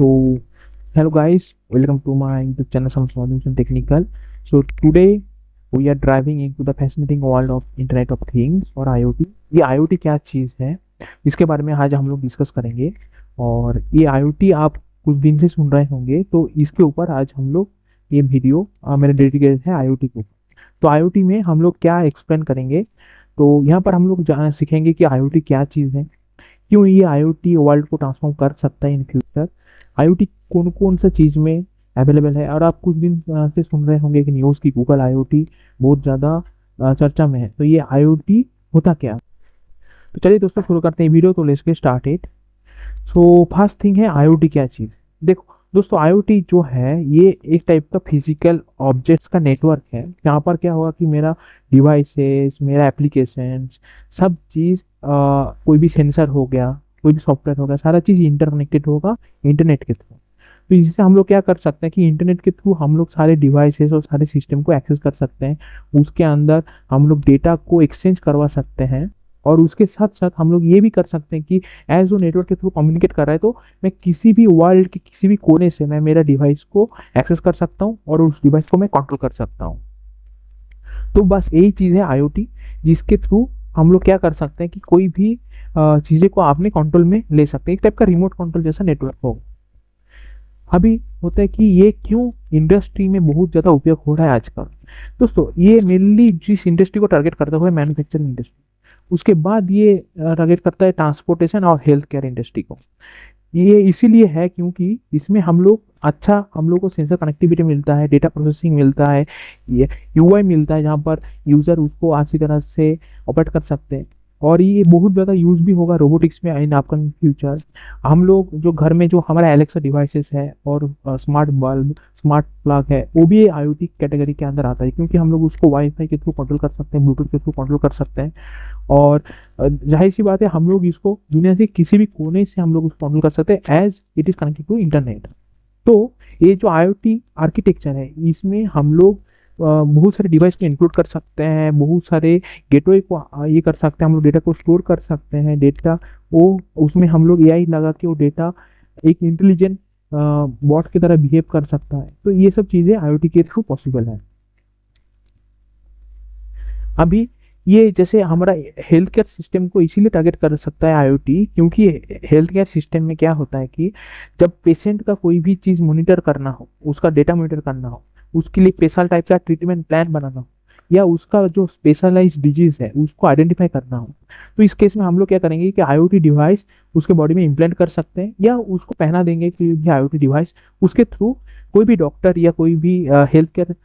So, hello guys, welcome to my YouTube channel Some Solution Technical. So today we are driving into the fascinating world of Internet of Things और IoT. ये IoT क्या चीज़ है इसके बारे में आज हम लोग डिस्कस करेंगे। और ये IoT आप कुछ दिन से सुन रहे होंगे, तो इसके ऊपर आज हम लोग ये वीडियो मेरा डेडिकेटेड है IoT को। तो IoT में हम लोग क्या एक्सप्लेन करेंगे, तो यहाँ पर हम लोग सीखेंगे कि IoT क्या चीज़ है, क्यों ये IoT वर्ल्ड को ट्रांसफॉर्म कर सकता है इन फ्यूचर, IoT कौन कौन सा चीज़ में अवेलेबल है। और आप कुछ दिन से सुन रहे होंगे कि न्यूज़ की गूगल IoT बहुत ज़्यादा चर्चा में है। तो ये IoT होता क्या। तो चलिए दोस्तों शुरू करते हैं वीडियो। तो let's get started. So first thing है IoT क्या चीज़। देखो दोस्तों, IoT जो है ये एक टाइप का फिजिकल ऑब्जेक्ट्स का नेटवर्क है, जहाँ पर क्या होगा कि मेरा डिवाइसेस, मेरा एप्लीकेशंस, सब चीज़ कोई भी सेंसर हो गया, कोई भी सॉफ्टवेयर होगा, सारा चीज़ इंटरकनेक्टेड होगा इंटरनेट के थ्रू। तो इससे हम लोग क्या कर सकते हैं कि इंटरनेट के थ्रू हम लोग सारे डिवाइसेस और सारे सिस्टम को एक्सेस कर सकते हैं। उसके अंदर हम लोग डेटा को एक्सचेंज करवा सकते हैं, और उसके साथ साथ हम लोग ये भी कर सकते हैं कि एज वो नेटवर्क के थ्रू कम्युनिकेट कर रहा है, तो मैं किसी भी वर्ल्ड के किसी भी कोने से मैं मेरा डिवाइस को एक्सेस कर सकता हूँ और उस डिवाइस को मैं कंट्रोल कर सकता हूँ। तो बस यही चीज़ है IoT, जिसके थ्रू हम लोग क्या कर सकते हैं कि कोई भी चीज़ें को आपने कंट्रोल में ले सकते हैं। एक टाइप का रिमोट कंट्रोल जैसा नेटवर्क होगा। अभी होता है कि ये क्यों इंडस्ट्री में बहुत ज़्यादा उपयोग हो रहा है आजकल। दोस्तों ये मेनली जिस इंडस्ट्री को टारगेट करता हुआ मैन्युफैक्चरिंग इंडस्ट्री, उसके बाद ये टारगेट करता है ट्रांसपोर्टेशन और हेल्थ केयर इंडस्ट्री को। ये इसीलिए है क्योंकि इसमें हम लोग को सेंसर कनेक्टिविटी मिलता है, डेटा प्रोसेसिंग मिलता है, ये UI मिलता है, जहाँ पर यूज़र उसको अच्छी तरह से ऑपरेट कर सकते हैं। और ये बहुत ज़्यादा यूज़ भी होगा रोबोटिक्स में इन अपकमिंग फ्यूचर। हम लोग जो घर में जो हमारा एलेक्सा डिवाइसेस है और स्मार्ट बल्ब, स्मार्ट प्लग है, वो भी IoT कैटेगरी के अंदर आता है, क्योंकि हम लोग उसको वाईफाई के थ्रू कंट्रोल कर सकते हैं, ब्लूटूथ के थ्रू कंट्रोल कर सकते हैं। और जाहिर सी बात है, हम लोग इसको दुनिया के किसी भी कोने से हम लोग उसको कंट्रोल कर सकते हैं as it is connected to internet. तो ये जो IoT आर्किटेक्चर है, इसमें हम लोग बहुत सारे डिवाइस को इंक्लूड कर सकते हैं, बहुत सारे गेटवे को ये कर सकते हैं, हम लोग डेटा को स्टोर कर सकते हैं। डेटा वो उसमें हम लोग AI लगा के वो डेटा एक इंटेलिजेंट बॉट की तरह बिहेव कर सकता है। तो ये सब चीज़ें IoT के थ्रू पॉसिबल है। अभी ये जैसे हमारा हेल्थ केयर सिस्टम को इसीलिए टारगेट कर सकता है IoT, क्योंकि हेल्थ केयर सिस्टम में क्या होता है कि जब पेशेंट का कोई भी चीज़ मॉनिटर करना हो, उसका डेटा मॉनिटर करना हो, उसके लिए स्पेशल टाइप का ट्रीटमेंट प्लान बनाना हो, या उसका जो स्पेशलाइज डिजीज है उसको आइडेंटिफाई करना हो, तो इस केस में हम लोग क्या करेंगे कि IoT डिवाइस उसके बॉडी में इम्प्लांट कर सकते हैं, या उसको पहना देंगे कि IoT डिवाइस। उसके थ्रू कोई भी डॉक्टर या कोई भी हेल्थ केयर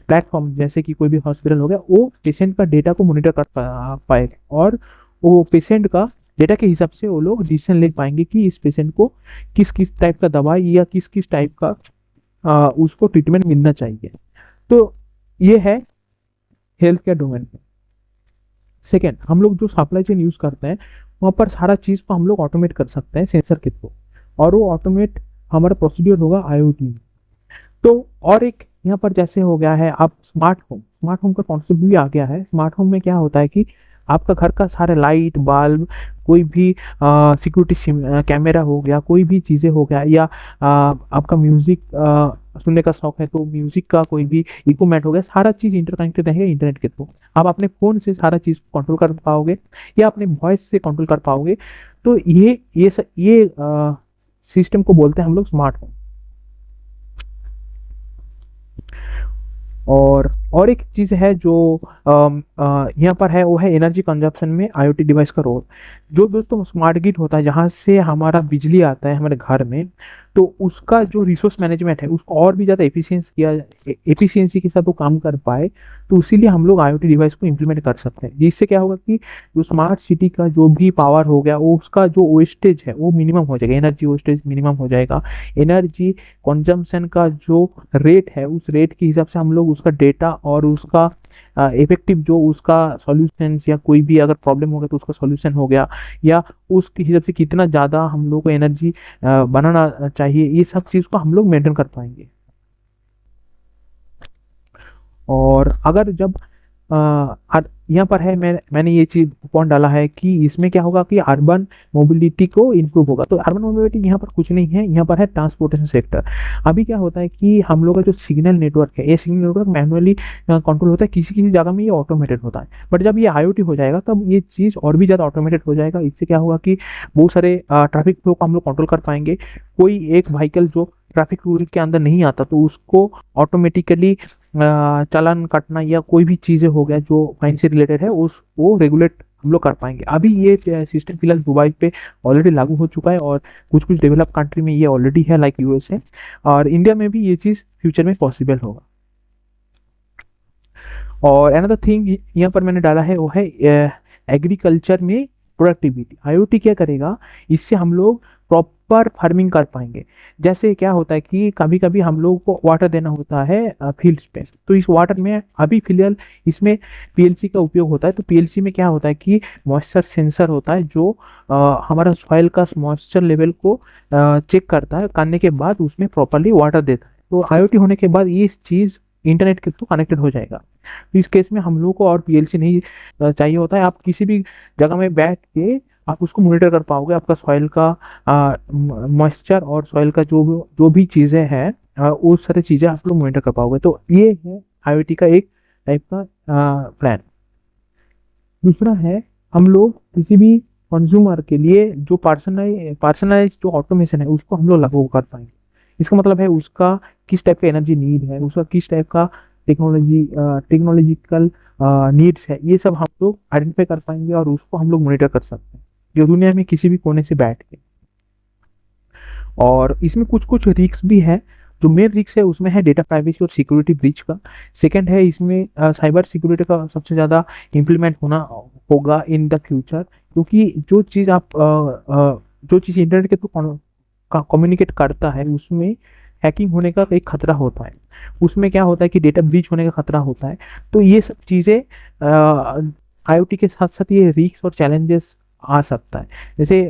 प्लेटफॉर्म जैसे कि कोई भी हॉस्पिटल हो गया, वो पेशेंट का डेटा को मॉनिटर कर पाएगा, और वो पेशेंट का डेटा के हिसाब से वो लोग डिसीजन ले पाएंगे कि इस पेशेंट को किस किस टाइप का दवाई या किस किस टाइप का उसको ट्रीटमेंट मिलना चाहिए। तो ये है हेल्थ केयर डोमेन में। सेकेंड, हम लोग जो सप्लाई चेन यूज़ करते हैं, वहाँ पर सारा चीज़ को हम लोग ऑटोमेट कर सकते हैं सेंसर के थ्रू, और वो ऑटोमेट हमारा प्रोसीड्यूर होगा IoT में। तो और एक यहाँ पर जैसे हो गया है आप स्मार्ट होम का कॉन्सेप्ट भी आ गया है। स्मार्ट होम में क्या होता है कि आपका घर का सारे लाइट बल्ब, कोई भी सिक्योरिटी कैमरा हो गया, कोई भी चीज़ें हो गया, या आपका म्यूज़िक सुनने का शौक है तो म्यूज़िक का कोई भी इक्विपमेंट हो गया, सारा चीज़ इंटरकनेक्टेड रहेगा इंटरनेट के थ्रू। आप अपने फ़ोन से सारा चीज़ कंट्रोल कर पाओगे, या अपने वॉइस से कंट्रोल कर पाओगे। तो ये सिस्टम को बोलते हैं हम लोग स्मार्ट होम। और एक चीज़ है जो यहाँ पर है, वो है एनर्जी कंजप्शन में IoT डिवाइस का रोल। जो दोस्तों स्मार्ट ग्रिड होता है, जहाँ से हमारा बिजली आता है हमारे घर में, तो उसका जो रिसोर्स मैनेजमेंट है उसको और भी ज़्यादा एफिशिएंसी के साथ वो काम कर पाए। तो इसीलिए हम लोग IoT डिवाइस को इम्प्लीमेंट कर सकते हैं, जिससे क्या होगा कि जो स्मार्ट सिटी का जो भी पावर हो गया, वो उसका जो वेस्टेज है वो मिनिमम हो जाएगा, एनर्जी वेस्टेज मिनिमम हो जाएगा। एनर्जी कंजम्पशन का जो रेट है, उस रेट के हिसाब से हम लोग उसका डेटा और उसका इफेक्टिव जो उसका सॉल्यूशन, या कोई भी अगर प्रॉब्लम हो गया तो उसका सॉल्यूशन हो गया, या उसके हिसाब से कितना ज़्यादा हम लोग को एनर्जी बनाना चाहिए, ये सब चीज़ को हम लोग मेंटेन कर पाएंगे। और अगर जब यहाँ पर है, मैंने ये चीज पॉइंट डाला है कि इसमें क्या होगा कि अर्बन मोबिलिटी को इम्प्रूव होगा। तो अर्बन मोबिलिटी यहाँ पर कुछ नहीं है, यहाँ पर है ट्रांसपोर्टेशन सेक्टर। अभी क्या होता है कि हम लोग का जो सिग्नल नेटवर्क है, ये सिग्नल नेटवर्क मैनुअली कंट्रोल होता है, किसी किसी जगह में ये ऑटोमेटेड होता है, बट जब ये IoT हो जाएगा तब ये चीज़ और भी ज़्यादा ऑटोमेटेड हो जाएगा। इससे क्या होगा कि बहुत सारे ट्रैफिक फ्लो को हम लोग कंट्रोल कर पाएंगे। कोई एक व्हीकल जो ट्रैफिक रूल के अंदर नहीं आता तो उसको ऑटोमेटिकली चालान काटना या कोई भी चीज़ें हो गया जो फाइन से रिलेटेड है उस वो रेगुलेट हम लोग कर पाएंगे। अभी ये सिस्टम फिलहाल दुबई पे ऑलरेडी लागू हो चुका है और कुछ कुछ डेवलप कंट्री में ये ऑलरेडी है, लाइक USA, और इंडिया में भी ये चीज़ फ्यूचर में पॉसिबल होगा। और अनदर थिंग यहाँ पर मैंने डाला है वो है एग्रीकल्चर में प्रोडक्टिविटी। IoT क्या करेगा, इससे हम लोग प्रॉपर फार्मिंग कर पाएंगे। जैसे क्या होता है कि कभी कभी हम लोग को वाटर देना होता है फील्ड्स पे, तो इस वाटर में अभी फिलहाल इसमें PLC का उपयोग होता है। तो PLC में क्या होता है कि मॉइस्चर सेंसर होता है जो हमारा सॉइल का मॉइस्चर लेवल को चेक करता है, करने के बाद उसमें प्रॉपरली वाटर देता है। तो IoT होने के बाद ये चीज़ इंटरनेट के थ्रू कनेक्टेड हो जाएगा। तो इस केस में हम लोग को और PLC नहीं चाहिए होता है। आप किसी भी जगह में बैठ के आप उसको मॉनिटर कर पाओगे, आपका सॉइल का मॉइस्चर और सॉइल का जो भी चीज़ें हैं वो सारी चीज़ें आप लोग मॉनिटर कर पाओगे। तो ये है IoT का एक टाइप का प्लान। दूसरा है, हम लोग किसी भी कंज्यूमर के लिए जो पर्सनलाइज जो ऑटोमेशन है उसको हम लोग लागू कर पाएंगे। इसका मतलब है उसका किस टाइप का एनर्जी नीड है, उसका किस टाइप का टेक्नोलॉजिकल नीड्स है, ये सब हम लोग आइडेंटिफाई कर पाएंगे और उसको हम लोग मॉनिटर कर सकते हैं जो दुनिया में किसी भी कोने से बैठ के। और इसमें कुछ कुछ रिस्क भी है। जो मेन रिस्क है उसमें है डेटा प्राइवेसी और सिक्योरिटी ब्रीच का। सेकंड है इसमें साइबर सिक्योरिटी का सबसे ज़्यादा इम्प्लीमेंट होना होगा इन द फ्यूचर, क्योंकि जो चीज़ इंटरनेट के थ्रू कम्युनिकेट करता है उसमें हैकिंग होने का एक खतरा होता है, उसमें क्या होता है कि डेटा ब्रीच होने का खतरा होता है। तो ये सब चीज़ें IoT के साथ साथ ये रिस्क और चैलेंजेस आ सकता है। जैसे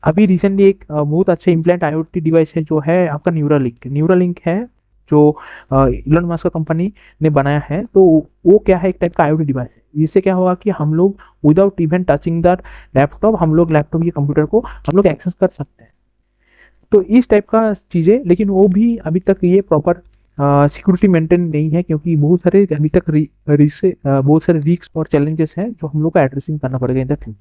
अभी रिसेंटली एक बहुत अच्छा इम्प्लांट IoT डिवाइस है जो है आपका न्यूरालिंक है, जो इलॉन मस्क कंपनी ने बनाया है। तो वो क्या है, एक टाइप का IoT डिवाइस है। इससे क्या होगा कि हम लोग without even touching the laptop, हम लोग लैपटॉप या कंप्यूटर को हम लोग एक्सेस कर सकते हैं। तो इस टाइप का चीज़ें, लेकिन वो भी अभी तक ये प्रॉपर सिक्योरिटी मेंटेन नहीं है, क्योंकि बहुत सारे अभी तक बहुत सारे रिस्क और चैलेंजेस हैं जो हम लोग को एड्रेसिंग करना पड़ेगा इन द फ्यूचर।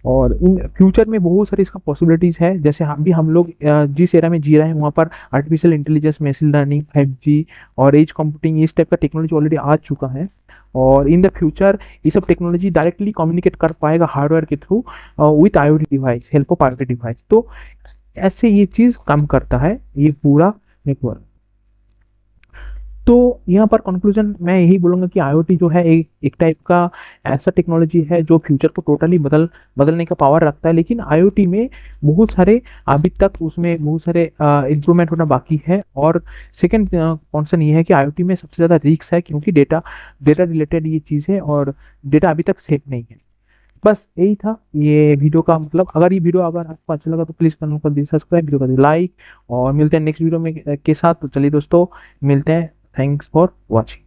और इन फ्यूचर में बहुत सारी इसका पॉसिबिलिटीज़ है। जैसे हम लोग जिस एरा में जी रहे हैं वहाँ पर artificial intelligence, machine learning, 5G और एज कंप्यूटिंग, इस टाइप का टेक्नोलॉजी ऑलरेडी आ चुका है। और इन द फ्यूचर ये सब टेक्नोलॉजी डायरेक्टली कम्युनिकेट कर पाएगा हार्डवेयर के through with IoT device, help of IoT device. तो ऐसे ये चीज़ काम करता है ये पूरा नेटवर्क। तो यहाँ पर कंक्लूजन मैं यही बोलूँगा कि IoT जो है एक टाइप का ऐसा टेक्नोलॉजी है जो फ्यूचर को टोटली बदलने का पावर रखता है। लेकिन IoT में बहुत सारे अभी तक उसमें बहुत सारे इम्प्रूवमेंट होना बाकी है। और सेकंड कॉन्सर्न ये है कि IoT में सबसे ज़्यादा रिस्क है, क्योंकि डेटा रिलेटेड ये चीज़ है और डेटा अभी तक सेफ नहीं है। बस यही था ये वीडियो का मतलब। अगर ये वीडियो अगर आपको अच्छा लगा तो प्लीज़ चैनल को कर सब्सक्राइब, वीडियो कर लाइक, और मिलते हैं नेक्स्ट वीडियो में के साथ। तो चलिए दोस्तों, मिलते हैं। Thanks for watching.